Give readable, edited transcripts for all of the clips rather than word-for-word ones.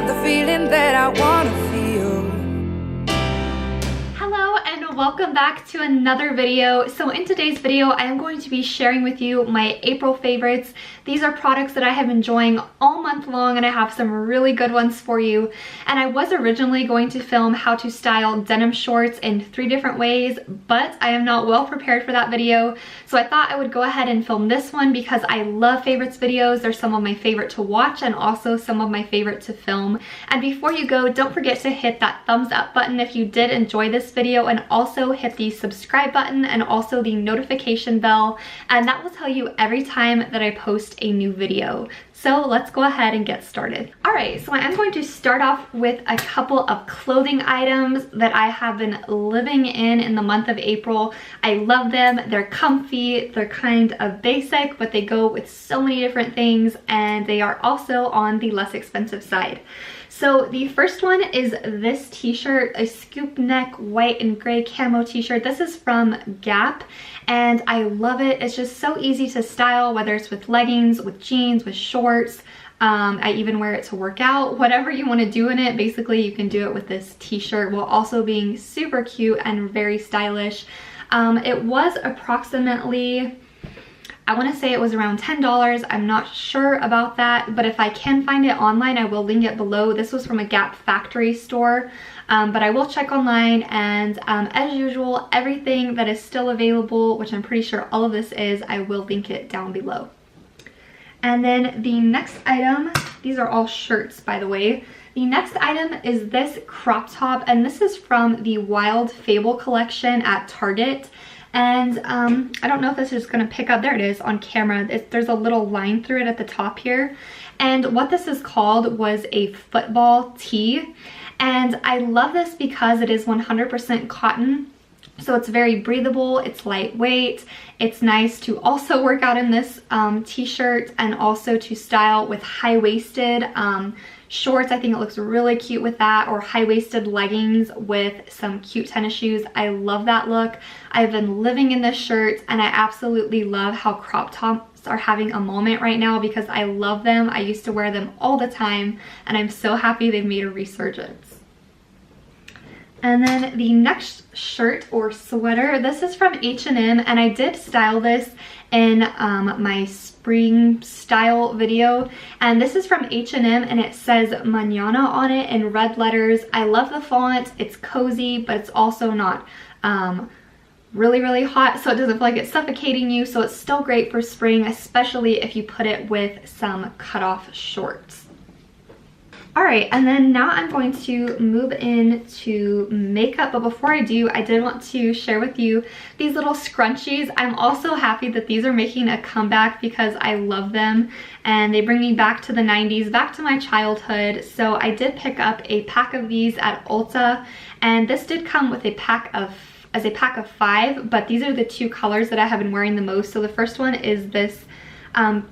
got the feeling that I wanna feel. Hello and welcome back to another video. So in today's video, I am going to be sharing with you my April favorites. These are products that I have been enjoying all month long, and I have some really good ones for you. And I was originally going to film how to style denim shorts in 3 different ways, but I am not well prepared for that video. So I thought I would go ahead and film this one because I love favorites videos. They're some of my favorite to watch and also some of my favorite to film. And before you go, don't forget to hit that thumbs up button if you did enjoy this video, and also hit the subscribe button and also the notification bell, and that will tell you every time that I post a new video. So let's go ahead and get started. Alright, so I'm going to start off with a couple of clothing items that I have been living in the month of April. I love them. They're comfy, they're kind of basic, but they go with so many different things, and they are also on the less expensive side. So the first one is this t-shirt, a scoop neck white and gray camo t-shirt. This is from Gap, and I love it. It's just so easy to style, whether it's with leggings, with jeans, with shorts. I even wear it to work out. Whatever you want to do in it, basically you can do it with this t-shirt while also being super cute and very stylish. It was approximately, I want to say it was around $10. I'm not sure about that, but if I can find it online, I will link it below. This was from a Gap factory store, but I will check online, and as usual, everything that is still available, which I'm pretty sure all of this is, I will link it down below. And then the next item, these are all shirts by the way. The next item is this crop top, and this is from the Wild Fable collection at Target. And I don't know if this is going to pick up. There it is on camera. There's a little line through it at the top here. And what this is called was a football tee. And I love this because it is 100% cotton. So it's very breathable, it's lightweight. It's nice to also work out in this t-shirt, and also to style with high-waisted shorts. I think it looks really cute with that, or high-waisted leggings with some cute tennis shoes. I love that look. I've been living in this shirt, and I absolutely love how crop tops are having a moment right now because I love them. I used to wear them all the time, and I'm so happy they've made a resurgence. And then the next shirt or sweater, this is from H&M, and I did style this in my spring style video. And this is from H&M, and it says Mañana on it in red letters. I love the font. It's cozy, but it's also not really hot, so it doesn't feel like it's suffocating you. So it's still great for spring, especially if you put it with some cutoff shorts. Alright, and then now I'm going to move into makeup, but before I do, I did want to share with you these little scrunchies. I'm also happy that these are making a comeback because I love them, and they bring me back to the 90s, back to my childhood. So I did pick up a pack of these at Ulta, and this did come with a pack of 5, but these are the 2 colors that I have been wearing the most. So the first one is this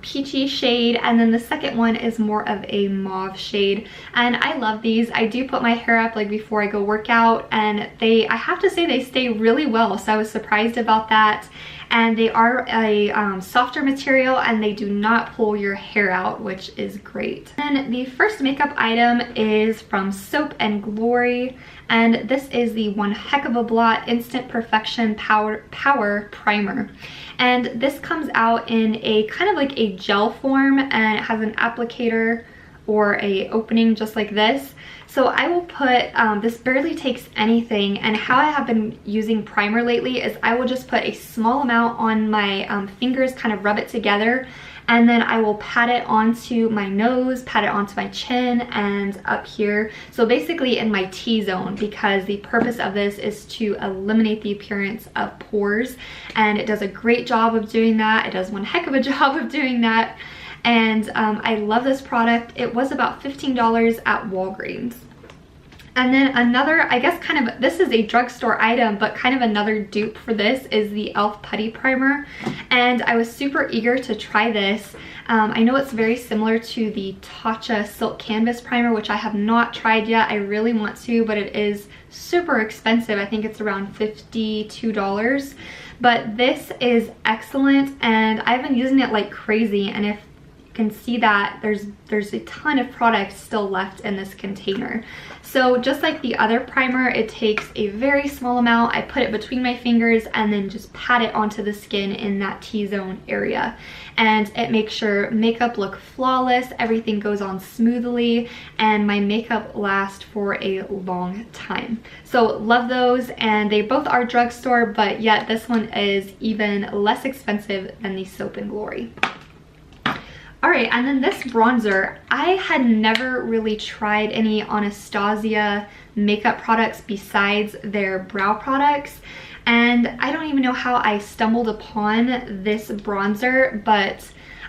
peachy shade, and then the second one is more of a mauve shade, and I love these. I do put my hair up like before I go work out, and I have to say they stay really well, so I was surprised about that. And they are a softer material, and they do not pull your hair out, which is great. And the first makeup item is from Soap and Glory, and this is the One Heck of a Blot Instant Perfection Power Primer. And this comes out in a kind of like a gel form, and it has an applicator or a opening just like this. So I will put, this barely takes anything, and how I have been using primer lately is I will just put a small amount on my fingers, kind of rub it together, and then I will pat it onto my nose, pat it onto my chin, and up here. So basically in my T-zone, because the purpose of this is to eliminate the appearance of pores, and it does a great job of doing that. It does one heck of a job of doing that. And I love this product. It was about $15 at Walgreens. And then another, I guess kind of, this is a drugstore item, but kind of another dupe for this is the e.l.f. Putty Primer. And I was super eager to try this. I know it's very similar to the Tatcha Silk Canvas Primer, which I have not tried yet. I really want to, but it is super expensive. I think it's around $52. But this is excellent, and I've been using it like crazy. And if can see that there's a ton of product still left in this container. So just like the other primer, it takes a very small amount. I put it between my fingers and then just pat it onto the skin in that T-zone area. And it makes your makeup look flawless, everything goes on smoothly, and my makeup lasts for a long time. So love those, and they both are drugstore, but yet this one is even less expensive than the Soap and Glory. Alright, and then this bronzer, I had never really tried any Anastasia makeup products besides their brow products. And I don't even know how I stumbled upon this bronzer, but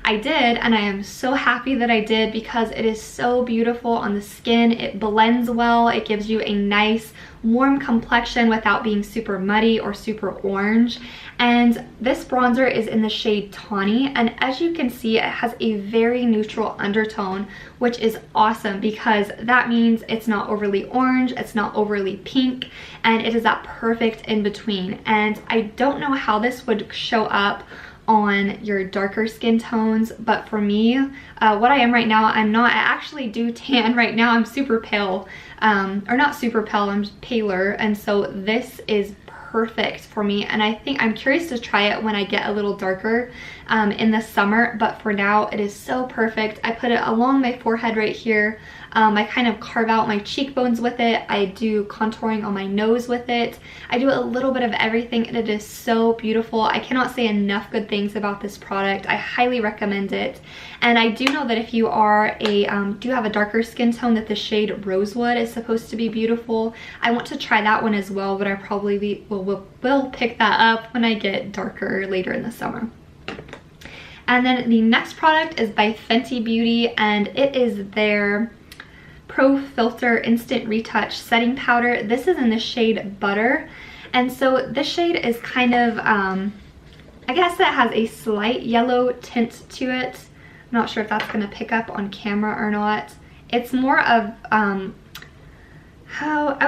I did, and I am so happy that I did because it is so beautiful on the skin. It blends well, it gives you a nice warm complexion without being super muddy or super orange. And this bronzer is in the shade Tawny, and as you can see, it has a very neutral undertone, which is awesome because that means it's not overly orange, it's not overly pink, and it is that perfect in between. And I don't know how this would show up on your darker skin tones, but for me, what I am right now, I actually do tan right now. I'm super pale, or not super pale, I'm just paler, and so this is perfect for me, and I think I'm curious to try it when I get a little darker in the summer, but for now it is so perfect. I put it along my forehead right here. I kind of carve out my cheekbones with it. I do contouring on my nose with it. I do a little bit of everything, and it is so beautiful. I cannot say enough good things about this product. I highly recommend it. And I do know that if you are do have a darker skin tone, that the shade Rosewood is supposed to be beautiful. I want to try that one as well, but I probably will pick that up when I get darker later in the summer. And then the next product is by Fenty Beauty, and it is their Pro Filter Instant Retouch Setting Powder. This is in the shade Butter, and so this shade is kind of, I guess it has a slight yellow tint to it. I'm not sure if that's going to pick up on camera or not. It's more of, yeah,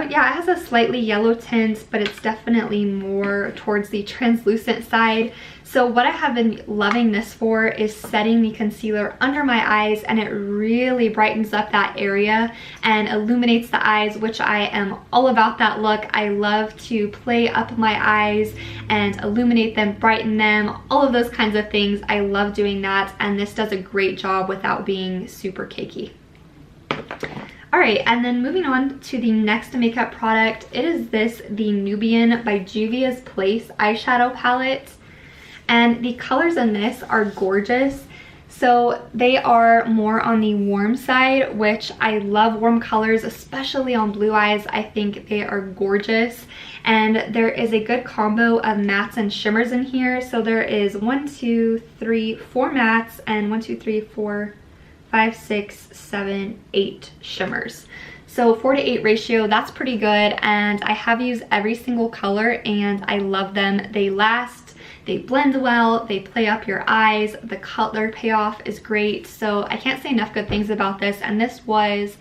it has a slightly yellow tint, but it's definitely more towards the translucent side. So what I have been loving this for is setting the concealer under my eyes, and it really brightens up that area and illuminates the eyes, which I am all about that look. I love to play up my eyes and illuminate them, brighten them, all of those kinds of things. I love doing that, and this does a great job without being super cakey. Alright, and then moving on to the next makeup product, it is the Nubian by Juvia's Place eyeshadow palette. And the colors in this are gorgeous. So they are more on the warm side, which I love warm colors, especially on blue eyes. I think they are gorgeous. And there is a good combo of mattes and shimmers in here. So there is 4 mattes and 5, 6, 7, 8 shimmers. So 4 to 8 ratio, that's pretty good. And I have used every single color and I love them. They last. They blend well, they play up your eyes, the color payoff is great. So I can't say enough good things about this, and this was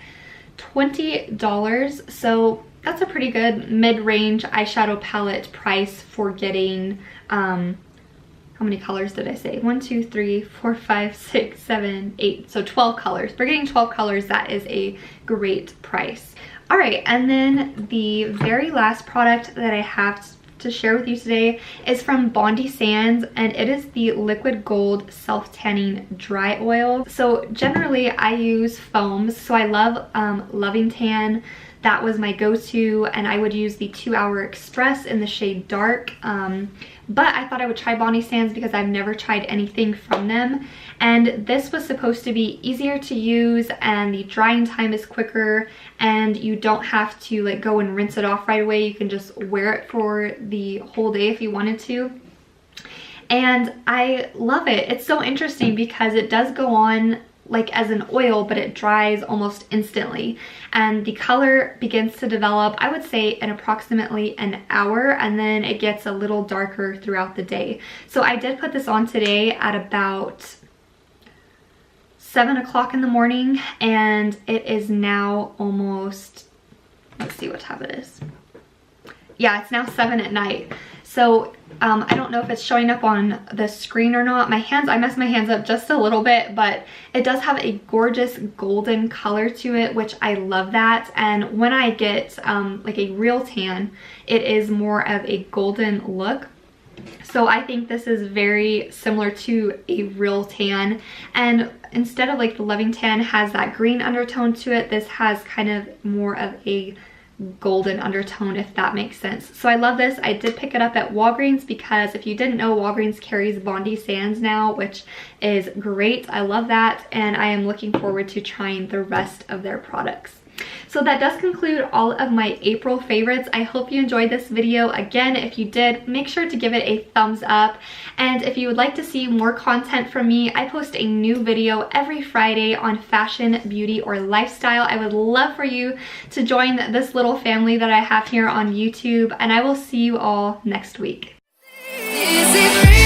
$20. So that's a pretty good mid-range eyeshadow palette price for getting, how many colors did I say? 1, 2, 3, 4, 5, 6, 7, 8. So 12 colors. For getting 12 colors, that is a great price. All right, and then the very last product that I have to share with you today is from Bondi Sands, and it is the Liquid Gold Self Tanning Dry Oil. So generally I use foams, so I love Loving Tan. That was my go-to, and I would use the 2 Hour Express in the shade Dark. But I thought I would try Bondi Sands because I've never tried anything from them. And this was supposed to be easier to use, and the drying time is quicker, and you don't have to like go and rinse it off right away. You can just wear it for the whole day if you wanted to. And I love it. It's so interesting because it does go on like as an oil, but it dries almost instantly, and the color begins to develop, I would say, in approximately an hour, and then it gets a little darker throughout the day. So I did put this on today at about 7 o'clock in the morning, and it is now almost, let's see what time it is. Yeah, it's now 7 at night. So I don't know if it's showing up on the screen or not. I messed my hands up just a little bit, but it does have a gorgeous golden color to it, which I love that. And when I get like a real tan, it is more of a golden look. So I think this is very similar to a real tan, and instead of like the Loving Tan has that green undertone to it, this has kind of more of a golden undertone, if that makes sense. So I love this. I did pick it up at Walgreens because if you didn't know, Walgreens carries Bondi Sands now, which is great. I love that, and I am looking forward to trying the rest of their products. So that does conclude all of my April favorites. I hope you enjoyed this video. Again, if you did, make sure to give it a thumbs up. And if you would like to see more content from me, I post a new video every Friday on fashion, beauty, or lifestyle. I would love for you to join this little family that I have here on YouTube, and I will see you all next week. Is it real?